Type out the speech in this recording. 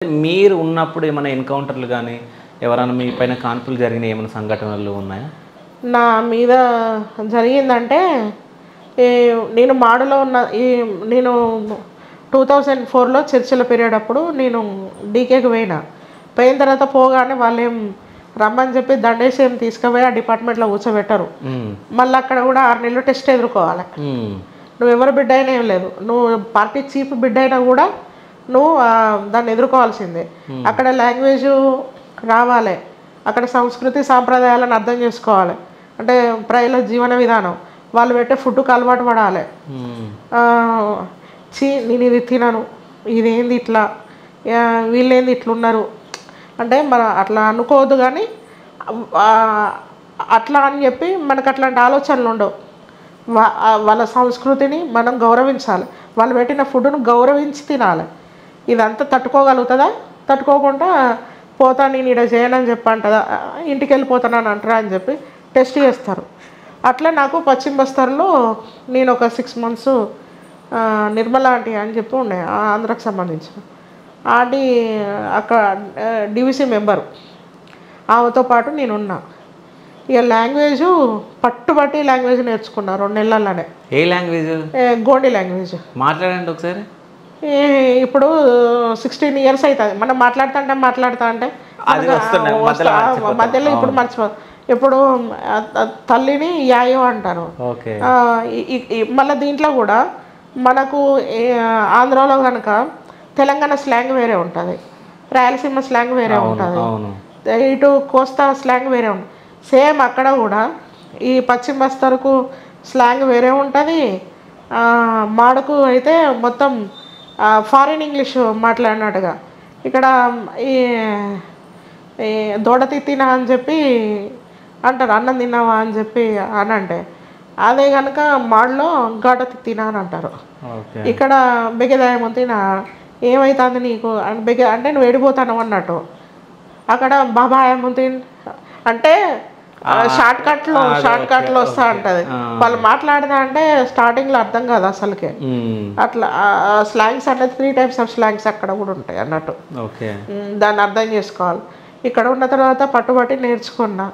మీరు ఉన్నప్పుడు ఏమైనా ఎన్‌కౌంటర్‌లు గాని, ఎవరైనా మీ పైన కాన్పులు జరిగిన ఏమైనా సంఘటనలు ఉన్నాయా? నా మీద జరిగిందంటే, ఈ నేను మాడులో ఉన్న నేను 2004లో చర్చిల పీరియడ్ అప్పుడు నేను డీకేకి పోయినా. పోయిన తర్వాత పోగానే వాళ్ళేం రమ్మని చెప్పి దండేసి ఏం తీసుకుపోయి ఆ డిపార్ట్మెంట్‌లో కూర్చోబెట్టరు. మళ్ళీ అక్కడ కూడా 6 నెలలు టెస్ట్ ఎదుర్కోవాలి. నువ్వు ఎవరి బిడ్డ అయినా ఏం లేదు. నువ్వు పార్టీ చీఫ్ బిడ్డ అయినా కూడా నువ్వు దాన్ని ఎదుర్కోవాల్సిందే. అక్కడ లాంగ్వేజు రావాలి, అక్కడ సంస్కృతి సాంప్రదాయాలను అర్థం చేసుకోవాలి. అంటే ప్రజల జీవన విధానం, వాళ్ళు పెట్టే ఫుడ్కి అలవాటు పడాలి. నేను ఇది తినను, ఇదేంది ఇట్లా, వీళ్ళేంది ఇట్లున్నారు అంటే మన అట్లా అనుకోవద్దు. కానీ అట్లా అని చెప్పి మనకు అట్లాంటి ఆలోచనలు ఉండవు. వాళ్ళ సంస్కృతిని మనం గౌరవించాలి, వాళ్ళు పెట్టిన ఫుడ్ను గౌరవించి తినాలి. ఇదంతా తట్టుకోగలుగుతుందా? తట్టుకోకుండా పోతా నేను ఇక్కడ చేయనని చెప్పంటుందా, ఇంటికి వెళ్ళిపోతానని అంటారా అని చెప్పి టెస్ట్ చేస్తారు. అట్లా నాకు పశ్చిమ బస్తర్లో నేను ఒక 6 months నిర్మల ఆంటీ అని చెప్పి ఉండే, ఆంధ్రాకి సంబంధించిన ఆంటీ అక్కడ డివిసి మెంబరు, ఆమెతో పాటు నేనున్నా. ఇక లాంగ్వేజు పట్టుబట్టి లాంగ్వేజ్ నేర్చుకున్నా 2 నెలల్లోనే. ఏ లాంగ్వేజ్? గోండి లాంగ్వేజ్. మాట్లాడండి ఒకసారి. ఇప్పుడు 16 years అవుతుంది. మనం మాట్లాడుతా అంటే మధ్యలో ఇప్పుడు మర్చిపో. ఇప్పుడు తల్లిని యాయో అంటారు. మళ్ళీ దీంట్లో కూడా మనకు ఆంధ్రాలో కనుక తెలంగాణ స్లాంగ్ వేరే ఉంటుంది, రాయలసీమ స్లాంగ్ వేరే ఉంటుంది, ఇటు కోస్తా స్లాంగ్ వేరే ఉంటుంది. సేమ్ అక్కడ కూడా ఈ పశ్చిమ బస్తర్కు స్లాంగ్ వేరే ఉంటుంది. మాడకు అయితే మొత్తం ఫారిన్ ఇంగ్లీష్ మాట్లాడినట్టుగా. ఇక్కడ ఈ దూడ తిత్తినా అని చెప్పి అంటారు, అన్నం తిన్నావా అని చెప్పి అని అంటే అదే కనుక మాడలో గాట తిత్తినా అని అంటారు. ఇక్కడ బెగదాయమంతిన ఏమవుతుంది నీకు అంటే నువ్వు ఎడిపోతాను అన్నట్టు. అక్కడ బాబాయమంతిన్ అంటే షార్ట్ కట్లో వస్తా ఉంటుంది. వాళ్ళు మాట్లాడదా అంటే స్టార్టింగ్లో అర్థం కాదు అసలుకే. అట్లా స్లాంగ్స్ అనేది 3 types ఆఫ్ స్లాంగ్స్ అక్కడ కూడా ఉంటాయి అన్నట్టు. దాన్ని అర్థం చేసుకోవాలి. ఇక్కడ ఉన్న తర్వాత పట్టుబట్టి నేర్చుకున్నా.